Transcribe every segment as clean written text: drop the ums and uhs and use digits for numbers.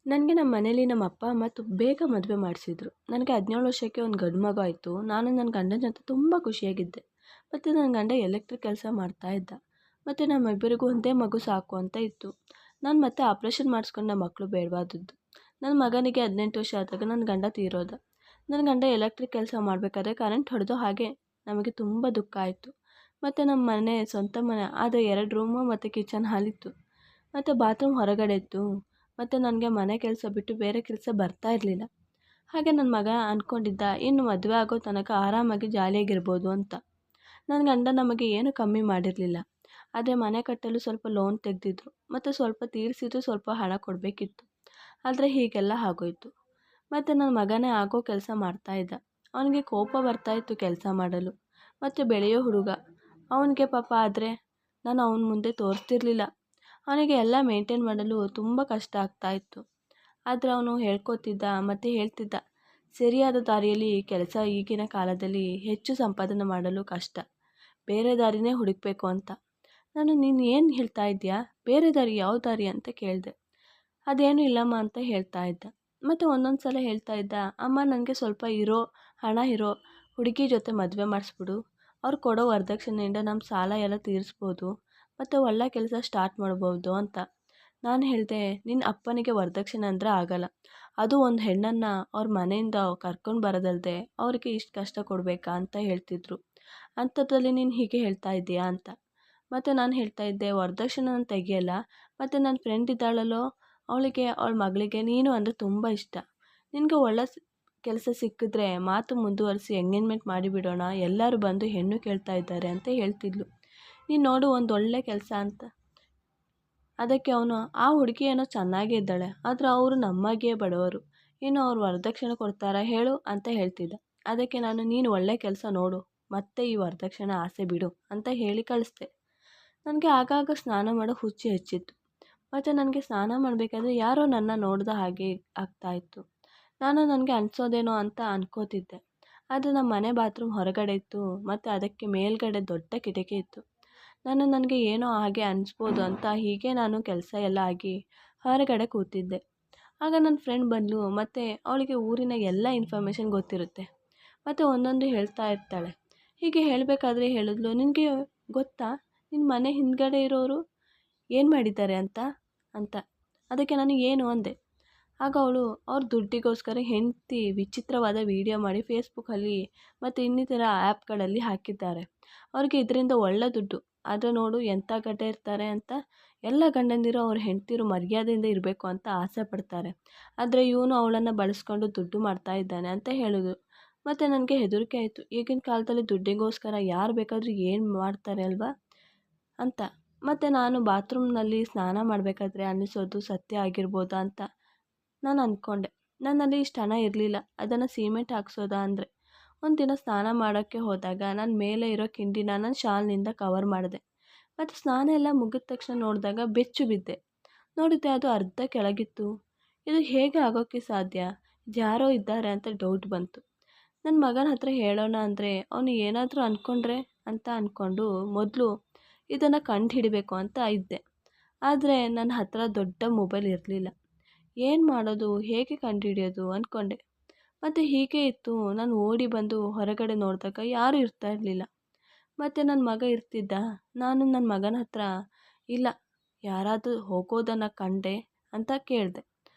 ನನಗೆ ನಮ್ಮ ಮನೇಲಿ ನಮ್ಮ ಅಪ್ಪ ಅಮ್ಮ ಬೇಗ ಮದುವೆ ಮಾಡಿಸಿದ್ರು. ನನಗೆ 17 ವರ್ಷಕ್ಕೆ ಒಂದು ಗಂಡು ಮಗು ಆಯಿತು. ನಾನು ನನ್ನ ಗಂಡನ ಜೊತೆ ತುಂಬ ಖುಷಿಯಾಗಿದ್ದೆ. ಮತ್ತು ನನ್ನ ಗಂಡ ಎಲೆಕ್ಟ್ರಿಕ್ ಕೆಲಸ ಮಾಡ್ತಾ ಇದ್ದ. ಮತ್ತು ನಮ್ಮಿಬ್ಬರಿಗೂ ಒಂದೇ ಮಗು ಸಾಕು ಅಂತ ಇತ್ತು. ನಾನು ಮತ್ತೆ ಆಪ್ರೇಷನ್ ಮಾಡಿಸ್ಕೊಂಡು ನಮ್ಮ ಮಕ್ಕಳು ಬೇಡವಾದದ್ದು. ನನ್ನ ಮಗನಿಗೆ 18 ವರ್ಷ ಆದಾಗ ನನ್ನ ಗಂಡ ತೀರೋದ. ನನ್ನ ಗಂಡ ಎಲೆಕ್ಟ್ರಿಕ್ ಕೆಲಸ ಮಾಡಬೇಕಾದ್ರೆ ಕರೆಂಟ್ ಹೊಡೆದು ಹಾಗೆ ನಮಗೆ ತುಂಬ ದುಃಖ ಆಯಿತು. ಮತ್ತು ನಮ್ಮ ಮನೆ ಸ್ವಂತ ಮನೆ ಆದರೆ 2 ರೂಮು ಮತ್ತು ಕಿಚನ್ ಹಾಲ್ ಇತ್ತು. ಮತ್ತು ಬಾತ್ರೂಮ್ ಹೊರಗಡೆ ಇತ್ತು. ಮತ್ತು ನನಗೆ ಮನೆ ಕೆಲಸ ಬಿಟ್ಟು ಬೇರೆ ಕೆಲಸ ಬರ್ತಾ ಇರಲಿಲ್ಲ. ಹಾಗೆ ನನ್ನ ಮಗ ಅಂದ್ಕೊಂಡಿದ್ದ ಇನ್ನು ಮದುವೆ ಆಗೋ ತನಕ ಆರಾಮಾಗಿ ಜಾಲಿಯಾಗಿರ್ಬೋದು ಅಂತ. ನನ್ನ ಗಂಡ ನಮಗೆ ಏನು ಕಮ್ಮಿ ಮಾಡಿರಲಿಲ್ಲ. ಆದರೆ ಮನೆ ಕಟ್ಟಲು ಸ್ವಲ್ಪ ಲೋನ್ ತೆಗೆದಿದ್ರು ಮತ್ತು ಸ್ವಲ್ಪ ತೀರಿಸಿದ್ರು, ಸ್ವಲ್ಪ ಹಣ ಕೊಡಬೇಕಿತ್ತು. ಆದರೆ ಹೀಗೆಲ್ಲ ಆಗೋಯ್ತು. ಮತ್ತು ನನ್ನ ಮಗನೇ ಆಗೋ ಕೆಲಸ ಮಾಡ್ತಾಯಿದ್ದ. ಅವನಿಗೆ ಕೋಪ ಬರ್ತಾಯಿತ್ತು ಕೆಲಸ ಮಾಡಲು. ಮತ್ತು ಬೆಳೆಯೋ ಹುಡುಗ ಅವನಿಗೆ ಪಾಪ. ಆದರೆ ನಾನು ಅವನ ಮುಂದೆ ತೋರಿಸ್ತಿರ್ಲಿಲ್ಲ. ಅವನಿಗೆ ಎಲ್ಲ ಮೇಂಟೈನ್ ಮಾಡಲು ತುಂಬ ಕಷ್ಟ ಆಗ್ತಾಯಿತ್ತು. ಆದರೆ ಅವನು ಹೇಳ್ಕೊತಿದ್ದ ಮತ್ತು ಹೇಳ್ತಿದ್ದ, ಸರಿಯಾದ ದಾರಿಯಲ್ಲಿ ಕೆಲಸ ಈಗಿನ ಕಾಲದಲ್ಲಿ ಹೆಚ್ಚು ಸಂಪಾದನೆ ಮಾಡಲು ಕಷ್ಟ, ಬೇರೆ ದಾರಿನೇ ಹುಡುಕಬೇಕು ಅಂತ. ನೀನು ಏನು ಹೇಳ್ತಾ ಇದ್ದೀಯಾ, ಬೇರೆ ದಾರಿ ಯಾವ ದಾರಿ ಅಂತ ಕೇಳಿದೆ. ಅದೇನು ಇಲ್ಲಮ್ಮ ಅಂತ ಹೇಳ್ತಾ ಇದ್ದ. ಮತ್ತು ಒಂದೊಂದು ಸಲ ಹೇಳ್ತಾ ಇದ್ದ, ಅಮ್ಮ ನನಗೆ ಸ್ವಲ್ಪ ಹಣ ಇರೋ ಹುಡುಗಿ ಜೊತೆ ಮದುವೆ ಮಾಡಿಸ್ಬಿಡು, ಅವ್ರು ಕೊಡೋ ವರದಕ್ಷಿಣೆಯಿಂದ ನಮ್ಮ ಸಾಲ ಎಲ್ಲ ತೀರಿಸ್ಬೋದು ಮತ್ತು ಒಳ್ಳೆ ಕೆಲಸ ಸ್ಟಾರ್ಟ್ ಮಾಡ್ಬೋದು ಅಂತ. ನಾನು ಹೇಳಿದೆ, ನಿನ್ನ ಅಪ್ಪನಿಗೆ ವರದಕ್ಷಿಣೆ ಅಂದರೆ ಆಗಲ್ಲ. ಅದು ಒಂದು ಹೆಣ್ಣನ್ನು ಅವ್ರ ಮನೆಯಿಂದ ಕರ್ಕೊಂಡು ಬರೋದಲ್ಲದೆ ಅವ್ರಿಗೆ ಇಷ್ಟು ಕಷ್ಟ ಕೊಡಬೇಕಾ ಅಂತ ಹೇಳ್ತಿದ್ರು. ಅಂಥದ್ರಲ್ಲಿ ನೀನು ಹೀಗೆ ಹೇಳ್ತಾ ಇದ್ದೀಯಾ ಅಂತ. ಮತ್ತು ನಾನು ಹೇಳ್ತಾ ಇದ್ದೆ, ವರದಕ್ಷಿಣೆ ನಾನು ತೆಗಿಯಲ್ಲ. ಮತ್ತು ನನ್ನ ಫ್ರೆಂಡ್ ಇದ್ದಾಳಲ್ಲೋ, ಅವಳ ಮಗಳಿಗೆ ನೀನು ಅಂದರೆ ತುಂಬ ಇಷ್ಟ. ನಿನಗೆ ಒಳ್ಳೆ ಕೆಲಸ ಸಿಕ್ಕಿದ್ರೆ ಮಾತು ಮುಂದುವರಿಸಿ ಎಂಗೇಜ್ಮೆಂಟ್ ಮಾಡಿಬಿಡೋಣ, ಎಲ್ಲರೂ ಬಂದು ಹೆಣ್ಣು ಕೇಳ್ತಾ ಇದ್ದಾರೆ ಅಂತ ಹೇಳ್ತಿದ್ಲು. ನೀನು ನೋಡು ಒಂದು ಒಳ್ಳೆ ಕೆಲಸ ಅಂತ. ಅದಕ್ಕೆ ಅವನು, ಆ ಹುಡುಗಿ ಏನೋ ಚೆನ್ನಾಗೇ ಇದ್ದಾಳೆ, ಆದರೆ ಅವರು ನಮ್ಮಾಗಿಯೇ ಬಡವರು, ಇನ್ನು ಅವ್ರು ವರದಕ್ಷಿಣೆ ಕೊಡ್ತಾರಾ ಹೇಳು ಅಂತ ಹೇಳ್ತಿದ್ದ. ಅದಕ್ಕೆ ನಾನು, ನೀನು ಒಳ್ಳೆ ಕೆಲಸ ನೋಡು ಮತ್ತೆ ಈ ವರದಕ್ಷಿಣೆ ಆಸೆ ಬಿಡು ಅಂತ ಹೇಳಿ ಕಳಿಸ್ದೆ. ನನಗೆ ಆಗಾಗ ಸ್ನಾನ ಮಾಡೋ ಹುಚ್ಚು ಹೆಚ್ಚಿತ್ತು. ಮತ್ತು ನನಗೆ ಸ್ನಾನ ಮಾಡಬೇಕಾದ್ರೆ ಯಾರೋ ನನ್ನ ನೋಡಿದ ಹಾಗೆ ಆಗ್ತಾಯಿತ್ತು. ನನಗೆ ಅನಿಸೋದೇನೋ ಅಂತ ಅನ್ಕೋತಿದ್ದೆ. ಆದರೆ ನಮ್ಮ ಮನೆ ಬಾತ್ರೂಮ್ ಹೊರಗಡೆ ಇತ್ತು ಮತ್ತು ಅದಕ್ಕೆ ಮೇಲ್ಗಡೆ ದೊಡ್ಡ ಕಿಟಕಿ ಇತ್ತು. ನನಗೆ ಏನೋ ಹಾಗೆ ಅನಿಸ್ಬೋದು ಅಂತ ಹೀಗೆ ನಾನು ಕೆಲಸ ಎಲ್ಲ ಆಗಿ ಹೊರಗಡೆ ಕೂತಿದ್ದೆ. ಆಗ ನನ್ನ ಫ್ರೆಂಡ್ ಬಂದಳು. ಮತ್ತು ಅವಳಿಗೆ ಊರಿನ ಎಲ್ಲ ಇನ್ಫಾರ್ಮೇಷನ್ ಗೊತ್ತಿರುತ್ತೆ ಮತ್ತು ಒಂದೊಂದು ಹೇಳ್ತಾ ಇರ್ತಾಳೆ. ಹೀಗೆ ಹೇಳಬೇಕಾದ್ರೆ ಹೇಳಿದ್ಲು, ನಿನಗೆ ಗೊತ್ತಾ ನಿನ್ನ ಮನೆ ಹಿಂದ್ಗಡೆ ಇರೋರು ಏನು ಮಾಡಿದ್ದಾರೆ ಅಂತ. ಅದಕ್ಕೆ ನಾನು ಏನು ಅಂದೆ. ಆಗ ಅವಳು, ಅವ್ರ ದುಡ್ಡಿಗೋಸ್ಕರ ಹೆಂಡತಿ ವಿಚಿತ್ರವಾದ ವಿಡಿಯೋ ಮಾಡಿ ಫೇಸ್ಬುಕ್ಕಲ್ಲಿ ಮತ್ತು ಇನ್ನಿತರ ಆ್ಯಪ್ಗಳಲ್ಲಿ ಹಾಕಿದ್ದಾರೆ. ಅವ್ರಿಗೆ ಇದರಿಂದ ಒಳ್ಳೆ ದುಡ್ಡು. ಆದರೆ ನೋಡು ಎಂಥ ಗಡ್ಡೆ ಇರ್ತಾರೆ ಅಂತ. ಎಲ್ಲ ಗಂಡಂದಿರು ಅವ್ರ ಹೆಂಡ್ತಿರು ಮರ್ಯಾದೆಯಿಂದ ಇರಬೇಕು ಅಂತ ಆಸೆ ಪಡ್ತಾರೆ. ಆದರೆ ಇವನು ಅವಳನ್ನು ಬಳಸ್ಕೊಂಡು ದುಡ್ಡು ಮಾಡ್ತಾ ಇದ್ದಾನೆ ಅಂತ ಹೇಳಿದ್ರು. ಮತ್ತು ನನಗೆ ಹೆದರಿಕೆ ಆಯಿತು. ಈಗಿನ ಕಾಲದಲ್ಲಿ ದುಡ್ಡಿಗೋಸ್ಕರ ಯಾರು ಬೇಕಾದರೂ ಏನು ಮಾಡ್ತಾರೆ ಅಲ್ವಾ ಅಂತ. ಮತ್ತು ನಾನು ಬಾತ್ರೂಮ್ನಲ್ಲಿ ಸ್ನಾನ ಮಾಡಬೇಕಾದ್ರೆ ಅನ್ನಿಸೋದು ಸತ್ಯ ಆಗಿರ್ಬೋದಾ ಅಂತ ನಾನು ಅಂದ್ಕೊಂಡೆ. ನನ್ನಲ್ಲಿ ಇಷ್ಟು ಹಣ ಇರಲಿಲ್ಲ ಅದನ್ನು ಸಿಮೆಂಟ್ ಹಾಕ್ಸೋದಾ ಅಂದರೆ. ಒಂದಿನ ಸ್ನಾನ ಮಾಡೋಕ್ಕೆ ಹೋದಾಗ ನನ್ನ ಮೇಲೆ ಇರೋ ಕಿಂಡಿನ ನಾನು ಶಾಲ್ನಿಂದ ಕವರ್ ಮಾಡಿದೆ. ಮತ್ತು ಸ್ನಾನ ಎಲ್ಲ ಮುಗಿದ ತಕ್ಷಣ ನೋಡಿದಾಗ ಬೆಚ್ಚು ಬಿದ್ದೆ. ನೋಡಿದ್ದೆ ಅದು ಅರ್ಧ ಕೆಳಗಿತ್ತು. ಇದು ಹೇಗೆ ಆಗೋಕ್ಕೆ ಸಾಧ್ಯ, ಯಾರೋ ಇದ್ದಾರೆ ಅಂತ ಡೌಟ್ ಬಂತು. ನನ್ನ ಮಗನ ಹತ್ರ ಹೇಳೋಣ ಅಂದರೆ ಅವನು ಏನಾದರೂ ಅಂದ್ಕೊಂಡ್ರೆ ಅಂತ ಅಂದ್ಕೊಂಡು ಮೊದಲು ಇದನ್ನು ಕಂಡು ಹಿಡಿಬೇಕು ಅಂತ ಇದ್ದೆ. ಆದರೆ ನನ್ನ ಹತ್ರ ದೊಡ್ಡ ಮೊಬೈಲ್ ಇರಲಿಲ್ಲ. ಏನು ಮಾಡೋದು, ಹೇಗೆ ಕಂಡುಹಿಡಿಯೋದು ಅಂದ್ಕೊಂಡೆ. ಮತ್ತು ಹೀಗೆ ಇತ್ತು. ನಾನು ಓಡಿ ಬಂದು ಹೊರಗಡೆ ನೋಡಿದಾಗ ಯಾರೂ ಇರ್ತಾ ಇರಲಿಲ್ಲ. ಮತ್ತು ನನ್ನ ಮಗ ಇರ್ತಿದ್ದ. ನಾನು ನನ್ನ ಮಗನ ಹತ್ರ, ಇಲ್ಲ ಯಾರಾದರೂ ಹೋಗೋದನ್ನು ಕಂಡೆ ಅಂತ ಕೇಳಿದೆ.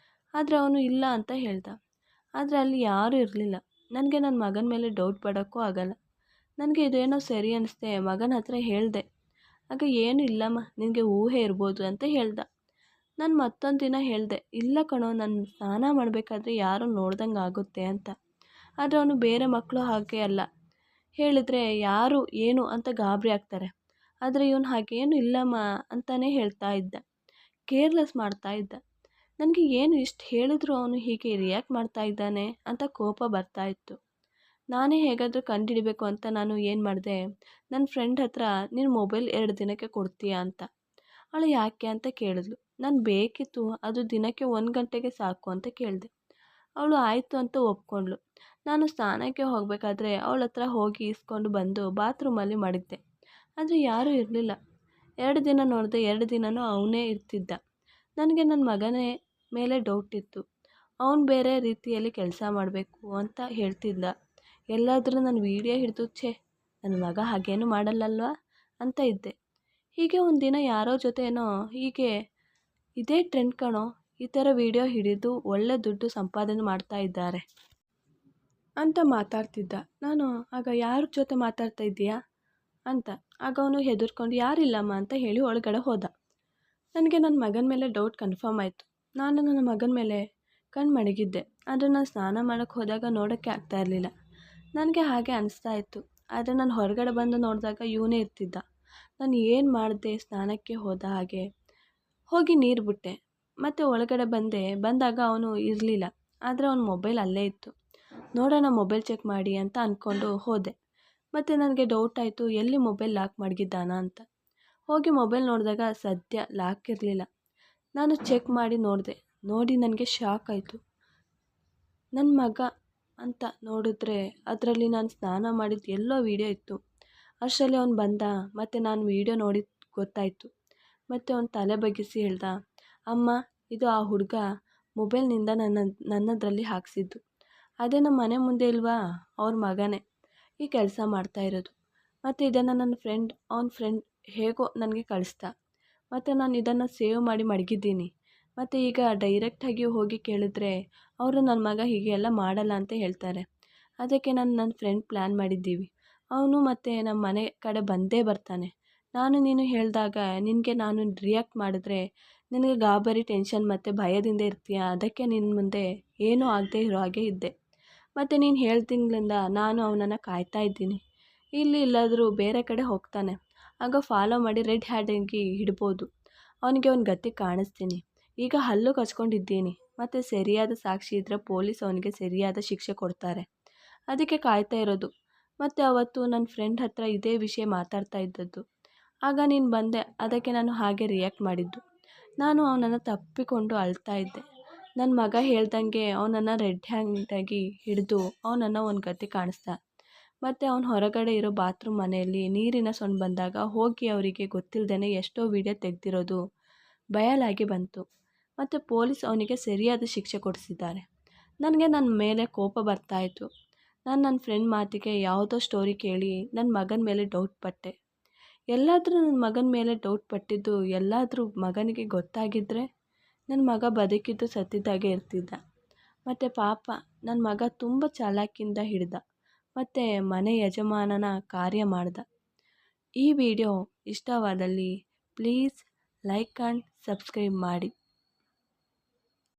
ಆದರೆ ಅವನು ಇಲ್ಲ ಅಂತ ಹೇಳ್ದ. ಆದರೆ ಅಲ್ಲಿ ಯಾರೂ ಇರಲಿಲ್ಲ. ನನಗೆ ನನ್ನ ಮಗನ ಮೇಲೆ ಡೌಟ್ ಪಡೋಕ್ಕೂ ಆಗಲ್ಲ. ನನಗೆ ಇದೇನೋ ಸರಿ ಅನ್ನಿಸ್ದೆ. ಮಗನ ಹತ್ರ ಹೇಳಿದೆ. ಆಗ ಏನೂ ಇಲ್ಲಮ್ಮ, ನಿನಗೆ ಊಹೆ ಇರ್ಬೋದು ಅಂತ ಹೇಳ್ದ. ನಾನು ಮತ್ತೊಂದು ದಿನ ಹೇಳಿದೆ, ಇಲ್ಲ ಕಣೋ, ನಾನು ಸ್ನಾನ ಮಾಡಬೇಕಾದ್ರೆ ಯಾರೋ ನೋಡ್ದಂಗೆ ಆಗುತ್ತೆ ಅಂತ. ಆದರೆ ಅವನು ಬೇರೆ ಮಕ್ಕಳು ಹಾಗೆ ಅಲ್ಲ, ಹೇಳಿದರೆ ಯಾರು ಏನು ಅಂತ ಗಾಬರಿ ಆಗ್ತಾರೆ. ಆದರೆ ಇವನು ಹಾಗೇನು ಇಲ್ಲಮ್ಮ ಅಂತಲೇ ಹೇಳ್ತಾ ಇದ್ದ. ಕೇರ್ಲೆಸ್ ಮಾಡ್ತಾ ಇದ್ದ. ನನಗೆ ಏನು ಇಷ್ಟು ಹೇಳಿದ್ರು ಅವನು ಹೀಗೆ ರಿಯಾಕ್ಟ್ ಮಾಡ್ತಾ ಇದ್ದಾನೆ ಅಂತ ಕೋಪ ಬರ್ತಾ ಇತ್ತು. ನಾನೇ ಹೇಗಾದರೂ ಕಂಡುಹಿಡಬೇಕು ಅಂತ ನಾನು ಏನು ಮಾಡಿದೆ, ನನ್ನ ಫ್ರೆಂಡ್ ಹತ್ರ ನೀನು ಮೊಬೈಲ್ 2 ದಿನಕ್ಕೆ ಕೊಡ್ತೀಯಾ ಅಂತ. ಅವಳು ಯಾಕೆ ಅಂತ ಕೇಳಿದ್ಲು. ನಾನು ಬೇಕಿತ್ತು, ಅದು ದಿನಕ್ಕೆ 1 ಗಂಟೆಗೆ ಸಾಕು ಅಂತ ಕೇಳಿದೆ. ಅವಳು ಆಯಿತು ಅಂತ ಒಪ್ಕೊಂಡ್ಳು. ನಾನು ಸ್ನಾನಕ್ಕೆ ಹೋಗಬೇಕಾದ್ರೆ ಅವಳ ಹತ್ರ ಹೋಗಿ ಇಸ್ಕೊಂಡು ಬಂದು ಬಾತ್ರೂಮಲ್ಲಿ ಮಡಗಿದೆ. ಆದರೆ ಯಾರೂ ಇರಲಿಲ್ಲ. 2 ದಿನ ನೋಡಿದೆ, 2 ದಿನವೂ ಅವನೇ ಇರ್ತಿದ್ದ. ನನಗೆ ನನ್ನ ಮಗನೇ ಮೇಲೆ ಡೌಟ್ ಇತ್ತು. ಅವನು ಬೇರೆ ರೀತಿಯಲ್ಲಿ ಕೆಲಸ ಮಾಡಬೇಕು ಅಂತ ಹೇಳ್ತಿದ್ದ. ಎಲ್ಲಾದರೂ ನಾನು ವೀಡಿಯೋ ಹಿಡಿದು ನನ್ನ ಮಗ ಹಾಗೇನು ಮಾಡಲ್ಲಲ್ವಾ ಅಂತ ಇದ್ದೆ. ಹೀಗೆ ಒಂದಿನ ಯಾರೋ ಜೊತೆನೋ ಹೀಗೆ ಇದೇ ಟ್ರೆಂಡ್ ಕಣೋ, ಈ ಥರ ವೀಡಿಯೋ ಹಿಡಿದು ಒಳ್ಳೆ ದುಡ್ಡು ಸಂಪಾದನೆ ಮಾಡ್ತಾ ಇದ್ದಾರೆ ಅಂತ ಮಾತಾಡ್ತಿದ್ದ. ನಾನು ಆಗ ಯಾರ ಜೊತೆ ಮಾತಾಡ್ತಾ ಇದ್ದೀಯಾ ಅಂತ. ಆಗ ಅವನು ಹೆದರ್ಕೊಂಡು ಯಾರಿಲ್ಲಮ್ಮ ಅಂತ ಹೇಳಿ ಒಳಗಡೆ ಹೋದ. ನನಗೆ ನನ್ನ ಮಗನ ಮೇಲೆ ಡೌಟ್ ಕನ್ಫರ್ಮ್ ಆಯಿತು. ನಾನು ನನ್ನ ಮಗನ ಮೇಲೆ ಕಣ್ಣು ಮಡಗಿದ್ದೆ. ಆದರೆ ನಾನು ಸ್ನಾನ ಮಾಡೋಕ್ಕೆ ಹೋದಾಗ ನೋಡೋಕ್ಕೆ ಆಗ್ತಾ ಇರಲಿಲ್ಲ. ನನಗೆ ಹಾಗೆ ಅನಿಸ್ತಾ ಇತ್ತು. ಆದರೆ ನಾನು ಹೊರಗಡೆ ಬಂದು ನೋಡಿದಾಗ ಇವನೇ ಇರ್ತಿದ್ದ. ನಾನು ಏನು ಮಾಡಿದೆ, ಸ್ನಾನಕ್ಕೆ ಹೋದ ಹಾಗೆ ಹೋಗಿ ನೀರು ಬಿಟ್ಟೆ. ಮತ್ತು ಒಳಗಡೆ ಬಂದಾಗ ಅವನು ಇರಲಿಲ್ಲ. ಆದರೆ ಅವನ ಮೊಬೈಲ್ ಅಲ್ಲೇ ಇತ್ತು. ನೋಡೋಣ ಮೊಬೈಲ್ ಚೆಕ್ ಮಾಡಿ ಅಂತ ಅಂದ್ಕೊಂಡು ಹೋದೆ. ಮತ್ತು ನನಗೆ ಡೌಟ್ ಆಯಿತು, ಎಲ್ಲಿ ಮೊಬೈಲ್ ಲಾಕ್ ಮಡಗಿದ್ದಾನ ಅಂತ. ಹೋಗಿ ಮೊಬೈಲ್ ನೋಡಿದಾಗ ಸದ್ಯ ಲಾಕ್ ಇರಲಿಲ್ಲ. ನಾನು ಚೆಕ್ ಮಾಡಿ ನೋಡಿ ನನಗೆ ಶಾಕ್ ಆಯಿತು. ನನ್ನ ಮಗ ಅಂತ ನೋಡಿದ್ರೆ ಅದರಲ್ಲಿ ನಾನು ಸ್ನಾನ ಮಾಡಿದ್ದು ಎಲ್ಲೋ ವೀಡಿಯೋ ಇತ್ತು. ಅಷ್ಟರಲ್ಲಿ ಅವನು ಬಂದ. ಮತ್ತು ನಾನು ವೀಡಿಯೋ ನೋಡಿದ್ದು ಗೊತ್ತಾಯಿತು. ಮತ್ತು ಅವನು ತಲೆ ಬಗ್ಗಿಸಿ ಹೇಳ್ದ, ಅಮ್ಮ ಇದು ಆ ಹುಡುಗ ಮೊಬೈಲ್ನಿಂದ ನನ್ನದರಲ್ಲಿ ಹಾಕ್ಸಿದ್ದು. ಅದೇ ನಮ್ಮ ಮನೆ ಮುಂದೆ ಇಲ್ವಾ, ಅವ್ರ ಮಗನೇ ಈ ಕೆಲಸ ಮಾಡ್ತಾ ಇರೋದು. ಮತ್ತು ಇದನ್ನು ನನ್ನ ಅವನ ಫ್ರೆಂಡ್ ಹೇಗೋ ನನಗೆ ಕಳಿಸ್ದ. ಮತ್ತು ನಾನು ಇದನ್ನು ಸೇವ್ ಮಾಡಿ ಮಡಗಿದ್ದೀನಿ. ಮತ್ತು ಈಗ ಡೈರೆಕ್ಟಾಗಿ ಹೋಗಿ ಕೇಳಿದ್ರೆ ಅವರು ನನ್ನ ಮಗ ಹೀಗೆ ಎಲ್ಲ ಮಾಡಲ್ಲ ಅಂತ ಹೇಳ್ತಾರೆ. ಅದಕ್ಕೆ ನನ್ನ ಫ್ರೆಂಡ್ ಪ್ಲ್ಯಾನ್ ಮಾಡಿದ್ದೀವಿ. ಅವನು ಮತ್ತು ನಮ್ಮ ಮನೆ ಕಡೆ ಬಂದೇ ಬರ್ತಾನೆ. ನೀನು ಹೇಳಿದಾಗ ನಿನಗೆ ನಾನು ರಿಯಾಕ್ಟ್ ಮಾಡಿದ್ರೆ ನಿನಗೆ ಗಾಬರಿ, ಟೆನ್ಷನ್ ಮತ್ತು ಭಯದಿಂದ ಇರ್ತೀಯ. ಅದಕ್ಕೆ ನಿನ್ನ ಮುಂದೆ ಏನೂ ಆಗದೆ ಇರೋ ಹಾಗೆ ಇದ್ದೆ. ಮತ್ತು ನೀನು ಹೇಳ್ತಿಂಗ್ಳಿಂದ ನಾನು ಅವನನ್ನು ಕಾಯ್ತಾ ಇದ್ದೀನಿ. ಇಲ್ಲಾದರೂ ಬೇರೆ ಕಡೆ ಹೋಗ್ತಾನೆ. ಆಗ ಫಾಲೋ ಮಾಡಿ ರೆಡ್ ಹ್ಯಾಂಡಾಗಿ ಹಿಡ್ಬೋದು. ಅವನಿಗೆ ಒಂದು ಗತಿ ಕಾಣಿಸ್ತೀನಿ. ಈಗ ಹಲ್ಲು ಕಚ್ಕೊಂಡಿದ್ದೀನಿ. ಮತ್ತು ಸರಿಯಾದ ಸಾಕ್ಷಿ ಇದ್ದರೆ ಪೊಲೀಸ್ ಅವನಿಗೆ ಸರಿಯಾದ ಶಿಕ್ಷೆ ಕೊಡ್ತಾರೆ. ಅದಕ್ಕೆ ಕಾಯ್ತಾ ಇರೋದು. ಮತ್ತು ಅವತ್ತು ನನ್ನ ಫ್ರೆಂಡ್ ಹತ್ರ ಇದೇ ವಿಷಯ ಮಾತಾಡ್ತಾ ಇದ್ದದ್ದು. ಆಗ ನೀನು ಬಂದೆ. ಅದಕ್ಕೆ ನಾನು ಹಾಗೆ ರಿಯಾಕ್ಟ್ ಮಾಡಿದ್ದು. ನಾನು ಅವನನ್ನು ತಪ್ಪಿಕೊಂಡು ಅಳ್ತಾ ಇದ್ದೆ. ನನ್ನ ಮಗ ಹೇಳ್ದಂಗೆ ಅವನನ್ನು ರೆಡ್ ಹ್ಯಾಂಡಾಗಿ ಹಿಡಿದು ಅವನನ್ನು ಒಂದು ಗತಿ ಕಾಣಿಸ್ದ. ಮತ್ತು ಅವನು ಹೊರಗಡೆ ಇರೋ ಬಾತ್ರೂಮ್ ಮನೆಯಲ್ಲಿ ನೀರಿನ ಸೊಂಡು ಬಂದಾಗ ಹೋಗಿ ಅವರಿಗೆ ಗೊತ್ತಿಲ್ಲದೇ ಎಷ್ಟೋ ವೀಡಿಯೋ ತೆಗೆದಿರೋದು ಬಯಲಾಗಿ ಬಂತು. ಮತ್ತು ಪೊಲೀಸ್ ಅವನಿಗೆ ಸರಿಯಾದ ಶಿಕ್ಷೆ ಕೊಡಿಸಿದ್ದಾರೆ. ನನಗೆ ನನ್ನ ಮೇಲೆ ಕೋಪ ಬರ್ತಾಯಿತ್ತು. ನನ್ನ ಫ್ರೆಂಡ್ ಮಾತಿಗೆ ಯಾವುದೋ ಸ್ಟೋರಿ ಕೇಳಿ ನನ್ನ ಮಗನ ಮೇಲೆ ಡೌಟ್ ಪಟ್ಟೆ. ಎಲ್ಲಾದರೂ ನನ್ನ ಮಗನ ಮೇಲೆ ಡೌಟ್ ಪಟ್ಟಿದ್ದು ಎಲ್ಲಾದರೂ ಮಗನಿಗೆ ಗೊತ್ತಾಗಿದ್ದರೆ ನನ್ನ ಮಗ ಬದುಕಿದ್ದು ಸತ್ತಿದ್ದಾಗೆ ಇರ್ತಿದ್ದ. ಮತ್ತು ಪಾಪ ನನ್ನ ಮಗ ತುಂಬ ಚಾಲಾಕಿಯಿಂದ ಹಿಡ್ದ ಮತ್ತು ಮನೆ ಯಜಮಾನನ ಕಾರ್ಯ ಮಾಡ್ದ. ಈ ವಿಡಿಯೋ ಇಷ್ಟವಾದಲ್ಲಿ ಪ್ಲೀಸ್ ಲೈಕ್ ಆ್ಯಂಡ್ ಸಬ್ಸ್ಕ್ರೈಬ್ ಮಾಡಿ.